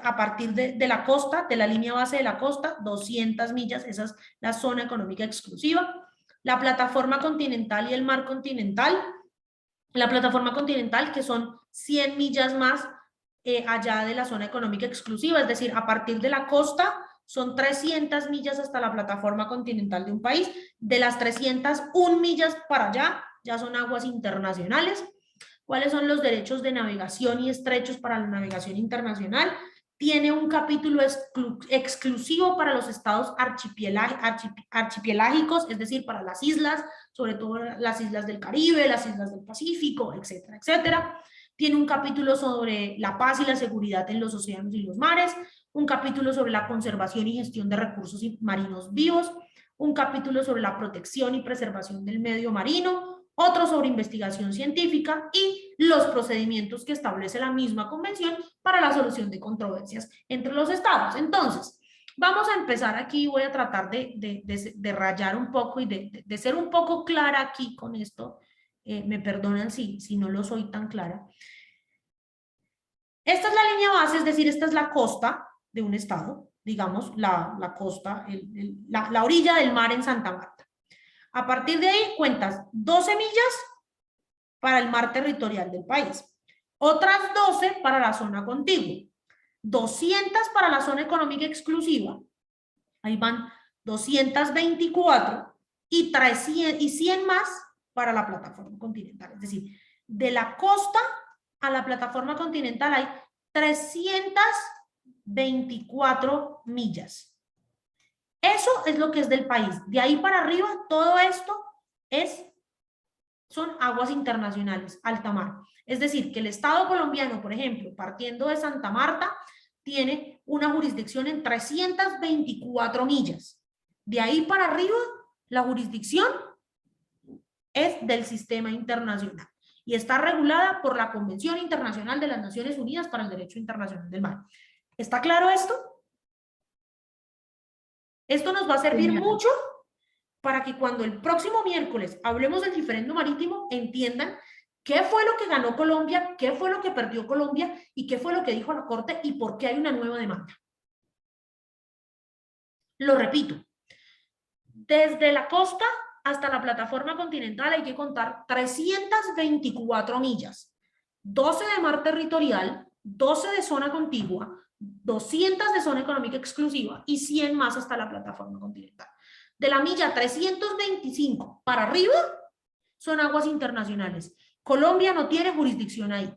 a partir de la costa, de la línea base de la costa, 200 millas, esa es la zona económica exclusiva. La plataforma continental y el mar continental. La plataforma continental, que son 100 millas más allá de la zona económica exclusiva, es decir, a partir de la costa son 300 millas hasta la plataforma continental de un país. De las 301 millas para allá, ya son aguas internacionales. ¿Cuáles son los derechos de navegación y estrechos para la navegación internacional? Tiene un capítulo exclusivo para los estados archipelágicos, es decir, para las islas, sobre todo las islas del Caribe, las islas del Pacífico, etcétera, etcétera. Tiene un capítulo sobre la paz y la seguridad en los océanos y los mares, un capítulo sobre la conservación y gestión de recursos marinos vivos, un capítulo sobre la protección y preservación del medio marino, otro sobre investigación científica y los procedimientos que establece la misma convención para la solución de controversias entre los estados. Entonces, vamos a empezar aquí, voy a tratar de rayar un poco y de ser un poco clara aquí con esto. Me perdonan si no lo soy tan clara. Esta es la línea base, es decir, esta es la costa de un estado, digamos, la costa, la orilla del mar en Santa Marta. A partir de ahí cuentas 12 millas para el mar territorial del país, otras 12 para la zona contigua, 200 para la zona económica exclusiva, ahí van 224 y 100 más para la plataforma continental. Es decir, de la costa a la plataforma continental hay 324 millas. Eso es lo que es del país. De ahí para arriba, todo esto son aguas internacionales, alta mar. Es decir, que el Estado colombiano, por ejemplo, partiendo de Santa Marta, tiene una jurisdicción en 324 millas. De ahí para arriba, la jurisdicción es del sistema internacional y está regulada por la Convención Internacional de las Naciones Unidas para el Derecho Internacional del Mar. ¿Está claro esto? Esto nos va a servir mucho para que cuando el próximo miércoles hablemos del diferendo marítimo, entiendan qué fue lo que ganó Colombia, qué fue lo que perdió Colombia y qué fue lo que dijo la Corte y por qué hay una nueva demanda. Lo repito, desde la costa hasta la plataforma continental hay que contar 324 millas, 12 de mar territorial, 12 de zona contigua, 200 de zona económica exclusiva y 100 más hasta la plataforma continental. De la milla 325 para arriba son aguas internacionales. Colombia no tiene jurisdicción ahí.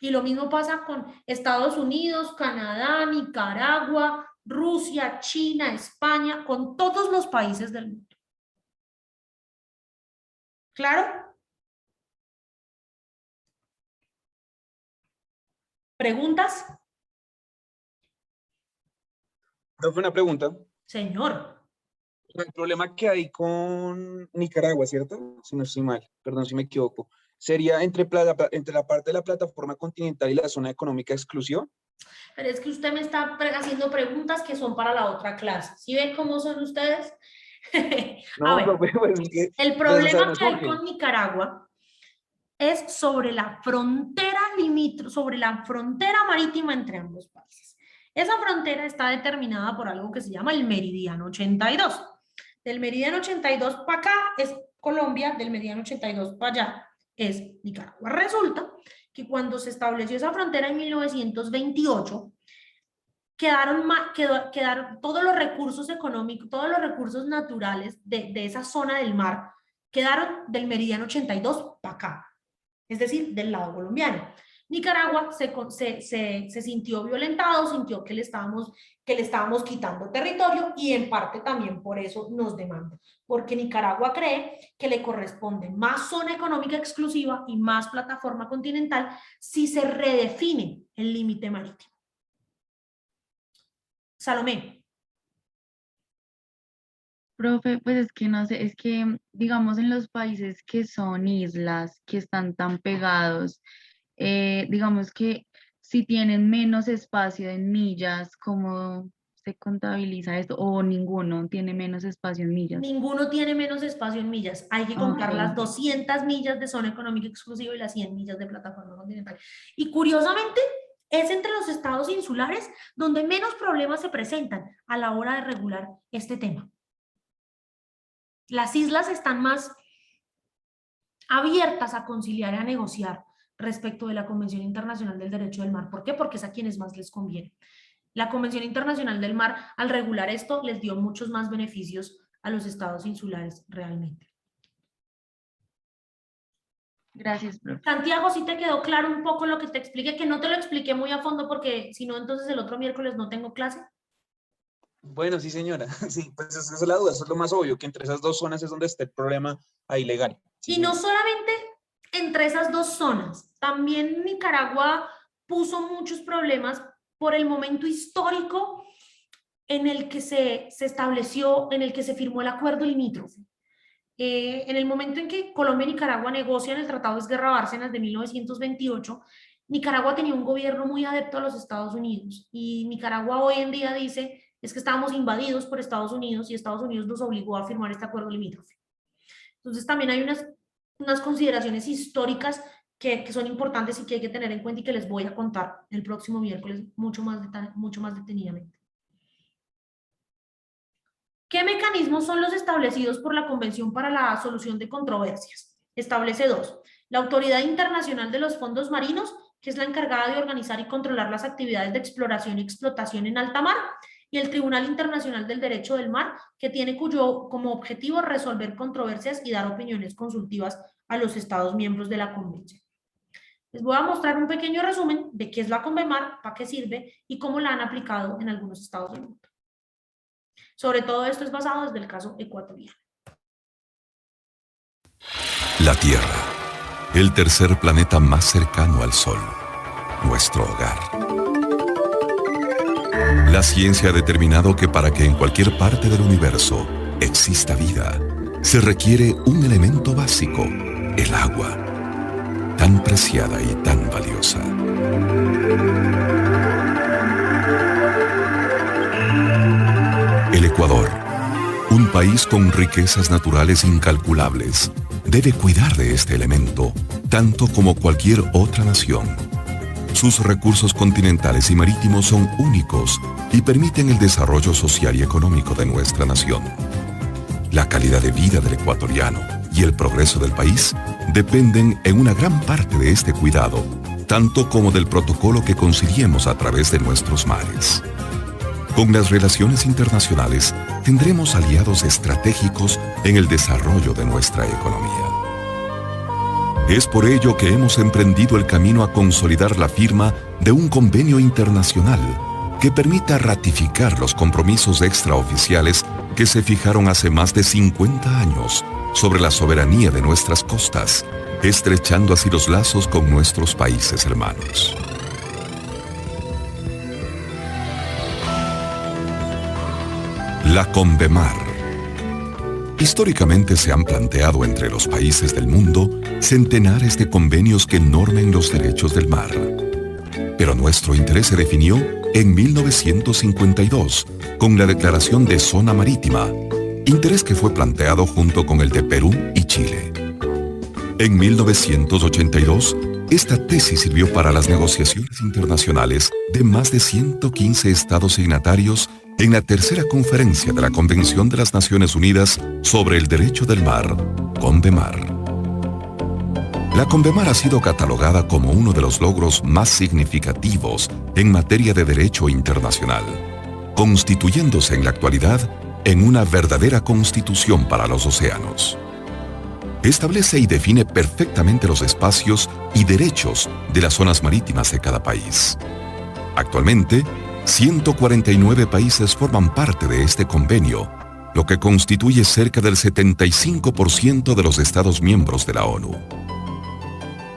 Y lo mismo pasa con Estados Unidos, Canadá, Nicaragua, Rusia, China, España, con todos los países del mundo. ¿Claro? ¿Preguntas? Profe, una pregunta. Señor. El problema que hay con Nicaragua, ¿cierto? Si no estoy mal, perdón si me equivoco. ¿Sería entre la parte de la plataforma continental y la zona económica exclusiva? Pero es que usted me está haciendo preguntas que son para la otra clase. ¿Sí ve cómo son ustedes? No, A ver, profe, pues es que el de problema eso que hay surge. con Nicaragua es sobre la frontera sobre la frontera marítima entre ambos países. Esa frontera está determinada por algo que se llama el meridiano 82. Del meridiano 82 para acá es Colombia, del meridiano 82 para allá es Nicaragua. Resulta que cuando se estableció esa frontera en 1928, quedaron todos los recursos económicos, todos los recursos naturales de esa zona del mar, quedaron del meridiano 82 para acá, es decir, del lado colombiano. Nicaragua se sintió violentado, sintió que le estábamos quitando territorio y en parte también por eso nos demanda, porque Nicaragua cree que le corresponde más zona económica exclusiva y más plataforma continental si se redefine el límite marítimo. Salomé. Profe, pues es que no sé, es que digamos en los países que son islas, que están tan pegados, digamos que si tienen menos espacio en millas, ¿cómo se contabiliza esto? O ninguno tiene menos espacio en millas. Ninguno tiene menos espacio en millas. Hay que contar Ok. las 200 millas de zona económica exclusiva y las 100 millas de plataforma continental. Y curiosamente, es entre los estados insulares donde menos problemas se presentan a la hora de regular este tema. Las islas están más abiertas a conciliar y a negociar respecto de la Convención Internacional del Derecho del Mar. ¿Por qué? Porque es a quienes más les conviene. La Convención Internacional del Mar, al regular esto, les dio muchos más beneficios a los estados insulares realmente. Gracias, profe. Santiago, ¿sí te quedó claro un poco lo que te expliqué? Que no te lo expliqué muy a fondo porque si no, entonces el otro miércoles no tengo clase. Bueno, sí, señora. Sí, pues esa es la duda, eso es lo más obvio, que entre esas dos zonas es donde está el problema ahí legal. Sí, Y no señora. solamente entre esas dos zonas, también Nicaragua puso muchos problemas por el momento histórico en el que se estableció, en el que se firmó el acuerdo limítrofe. En el momento en que Colombia y Nicaragua negocian el Tratado de Esguerra Bárcenas de 1928, Nicaragua tenía un gobierno muy adepto a los Estados Unidos y Nicaragua hoy en día dice es que estábamos invadidos por Estados Unidos y Estados Unidos nos obligó a firmar este acuerdo limítrofe. Entonces también hay unas consideraciones históricas que son importantes y que hay que tener en cuenta y que les voy a contar el próximo miércoles mucho más detenidamente. ¿Qué mecanismos son los establecidos por la Convención para la Solución de Controversias? Establece dos. La Autoridad Internacional de los Fondos Marinos, que es la encargada de organizar y controlar las actividades de exploración y explotación en alta mar, y el Tribunal Internacional del Derecho del Mar, que tiene como objetivo resolver controversias y dar opiniones consultivas a los Estados miembros de la Convención. Les voy a mostrar un pequeño resumen de qué es la CONVEMAR, para qué sirve y cómo la han aplicado en algunos estados del mundo. Sobre todo esto es basado desde el caso ecuatoriano. La Tierra, el tercer planeta más cercano al Sol, nuestro hogar. La ciencia ha determinado que para que en cualquier parte del universo exista vida, se requiere un elemento básico, el agua, tan preciada y tan valiosa. El Ecuador, un país con riquezas naturales incalculables, debe cuidar de este elemento, tanto como cualquier otra nación. Sus recursos continentales y marítimos son únicos y permiten el desarrollo social y económico de nuestra nación. La calidad de vida del ecuatoriano y el progreso del país dependen en una gran parte de este cuidado, tanto como del protocolo que conciliemos a través de nuestros mares. Con las relaciones internacionales tendremos aliados estratégicos en el desarrollo de nuestra economía. Es por ello que hemos emprendido el camino a consolidar la firma de un convenio internacional que permita ratificar los compromisos extraoficiales que se fijaron hace más de 50 años sobre la soberanía de nuestras costas, estrechando así los lazos con nuestros países hermanos. La CONVEMAR. Históricamente se han planteado entre los países del mundo centenares de convenios que normen los derechos del mar. Pero nuestro interés se definió en 1952 con la Declaración de Zona Marítima, interés que fue planteado junto con el de Perú y Chile. En 1982, esta tesis sirvió para las negociaciones internacionales de más de 115 estados signatarios en la tercera conferencia de la Convención de las Naciones Unidas sobre el Derecho del Mar, CONVEMAR. La CONVEMAR ha sido catalogada como uno de los logros más significativos en materia de derecho internacional, constituyéndose en la actualidad en una verdadera constitución para los océanos. Establece y define perfectamente los espacios y derechos de las zonas marítimas de cada país. Actualmente, 149 países forman parte de este convenio, lo que constituye cerca del 75% de los Estados miembros de la ONU.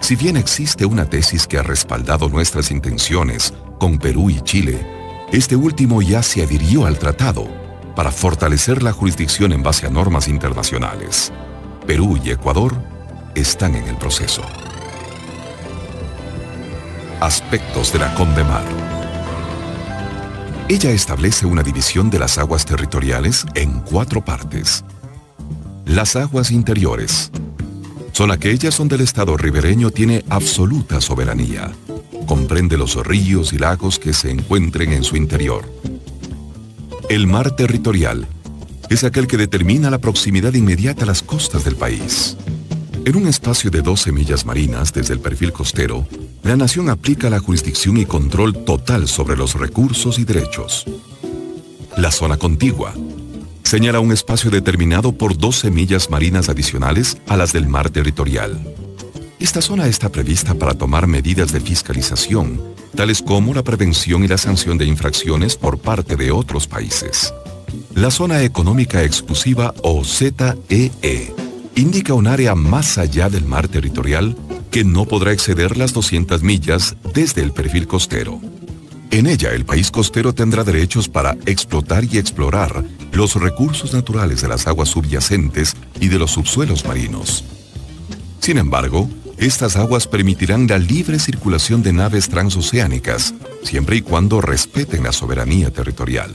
Si bien existe una tesis que ha respaldado nuestras intenciones con Perú y Chile, este último ya se adhirió al tratado para fortalecer la jurisdicción en base a normas internacionales. Perú y Ecuador están en el proceso. Aspectos de la CONVEMAR. Ella establece una división de las aguas territoriales en 4 partes. Las aguas interiores son aquellas donde el Estado ribereño tiene absoluta soberanía. Comprende los ríos y lagos que se encuentren en su interior. El mar territorial es aquel que determina la proximidad inmediata a las costas del país. En un espacio de 12 millas marinas desde el perfil costero, la nación aplica la jurisdicción y control total sobre los recursos y derechos. La zona contigua señala un espacio determinado por 12 millas marinas adicionales a las del mar territorial. Esta zona está prevista para tomar medidas de fiscalización, tales como la prevención y la sanción de infracciones por parte de otros países. La Zona Económica Exclusiva o ZEE indica un área más allá del mar territorial que no podrá exceder las 200 millas desde el perfil costero. En ella, el país costero tendrá derechos para explotar y explorar los recursos naturales de las aguas subyacentes y de los subsuelos marinos. Sin embargo, estas aguas permitirán la libre circulación de naves transoceánicas, siempre y cuando respeten la soberanía territorial.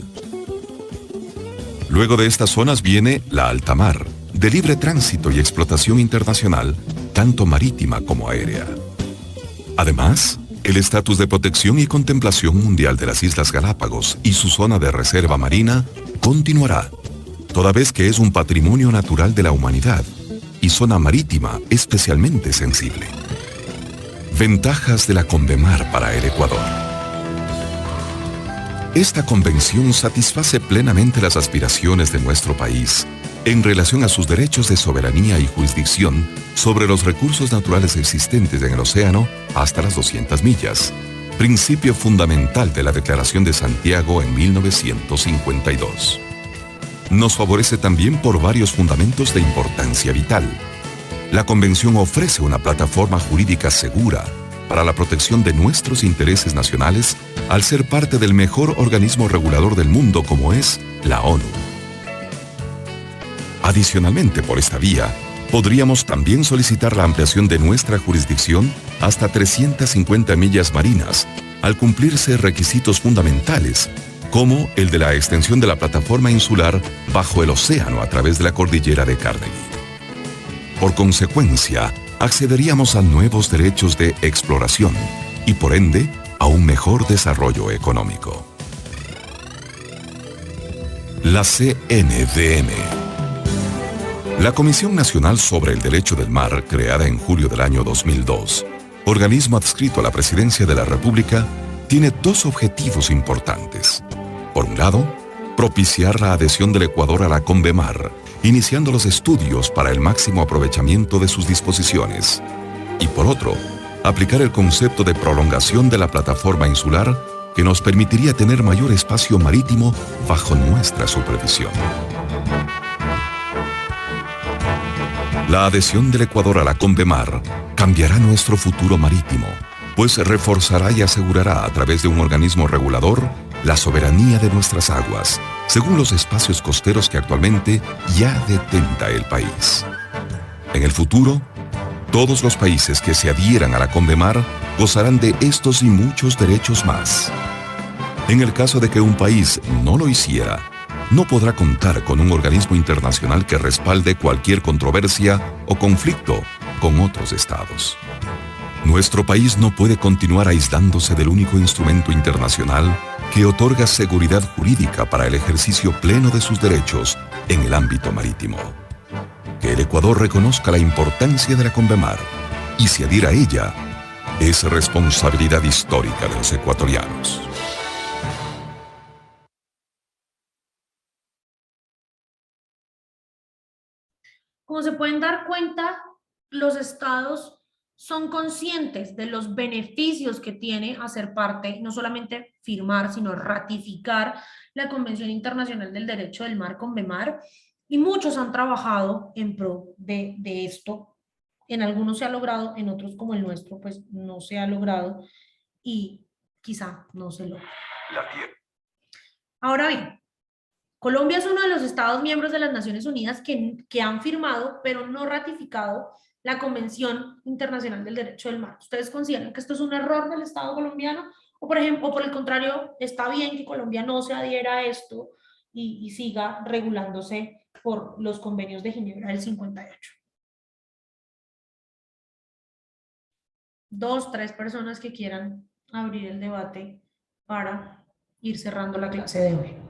Luego de estas zonas viene la alta mar, de libre tránsito y explotación internacional, tanto marítima como aérea. Además, el estatus de protección y contemplación mundial de las Islas Galápagos y su zona de reserva marina continuará, toda vez que es un patrimonio natural de la humanidad y zona marítima especialmente sensible. Ventajas de la Convemar para el Ecuador. Esta convención satisface plenamente las aspiraciones de nuestro país en relación a sus derechos de soberanía y jurisdicción sobre los recursos naturales existentes en el océano hasta las 200 millas, principio fundamental de la Declaración de Santiago en 1952. Nos favorece también por varios fundamentos de importancia vital. La Convención ofrece una plataforma jurídica segura para la protección de nuestros intereses nacionales al ser parte del mejor organismo regulador del mundo como es la ONU. Adicionalmente, por esta vía, podríamos también solicitar la ampliación de nuestra jurisdicción hasta 350 millas marinas, al cumplirse requisitos fundamentales, como el de la extensión de la plataforma insular bajo el océano a través de la cordillera de Carnegie. Por consecuencia, accederíamos a nuevos derechos de exploración y, por ende, a un mejor desarrollo económico. La CNDM. La Comisión Nacional sobre el Derecho del Mar, creada en julio del año 2002, organismo adscrito a la Presidencia de la República, tiene dos objetivos importantes. Por un lado, propiciar la adhesión del Ecuador a la Convemar, iniciando los estudios para el máximo aprovechamiento de sus disposiciones. Y por otro, aplicar el concepto de prolongación de la plataforma insular que nos permitiría tener mayor espacio marítimo bajo nuestra supervisión. La adhesión del Ecuador a la Convemar cambiará nuestro futuro marítimo, pues reforzará y asegurará a través de un organismo regulador la soberanía de nuestras aguas, según los espacios costeros que actualmente ya detenta el país. En el futuro, todos los países que se adhieran a la Convemar gozarán de estos y muchos derechos más. En el caso de que un país no lo hiciera, no podrá contar con un organismo internacional que respalde cualquier controversia o conflicto con otros estados. Nuestro país no puede continuar aislándose del único instrumento internacional que otorga seguridad jurídica para el ejercicio pleno de sus derechos en el ámbito marítimo. Que el Ecuador reconozca la importancia de la Convemar y se adhiera a ella es responsabilidad histórica de los ecuatorianos. Como se pueden dar cuenta, los estados son conscientes de los beneficios que tiene hacer parte, no solamente firmar, sino ratificar la Convención Internacional del Derecho del Mar, Convemar, y muchos han trabajado en pro de esto. En algunos se ha logrado, en otros como el nuestro, pues no se ha logrado y quizá no se logre. Ahora bien, Colombia es uno de los estados miembros de las Naciones Unidas que han firmado, pero no ratificado la Convención Internacional del Derecho del Mar. ¿Ustedes consideran que esto es un error del Estado colombiano? O por ejemplo, por el contrario, está bien que Colombia no se adhiera a esto y siga regulándose por los convenios de Ginebra del 58. Dos, tres personas que quieran abrir el debate para ir cerrando la clase de hoy.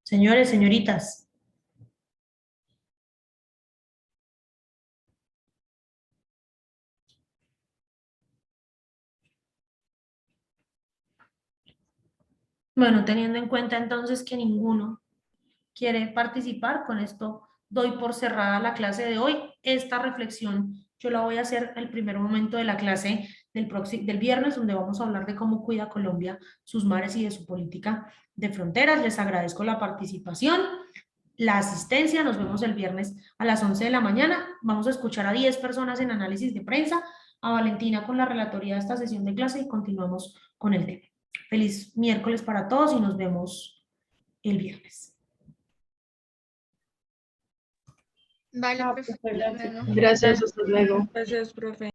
Señores, señoritas. Bueno, teniendo en cuenta entonces que ninguno quiere participar, con esto doy por cerrada la clase de hoy. Esta reflexión yo la voy a hacer el primer momento de la clase del viernes, donde vamos a hablar de cómo cuida Colombia sus mares y de su política de fronteras. Les agradezco la participación, la asistencia. Nos vemos el viernes a las 11 de la mañana. Vamos a escuchar a 10 personas en análisis de prensa, a Valentina con la relatoría de esta sesión de clase y continuamos con el tema. Feliz miércoles para todos y nos vemos el viernes. Vale, Ah, profe, profe, hasta gracias. luego. Gracias, hasta luego. Gracias, profe.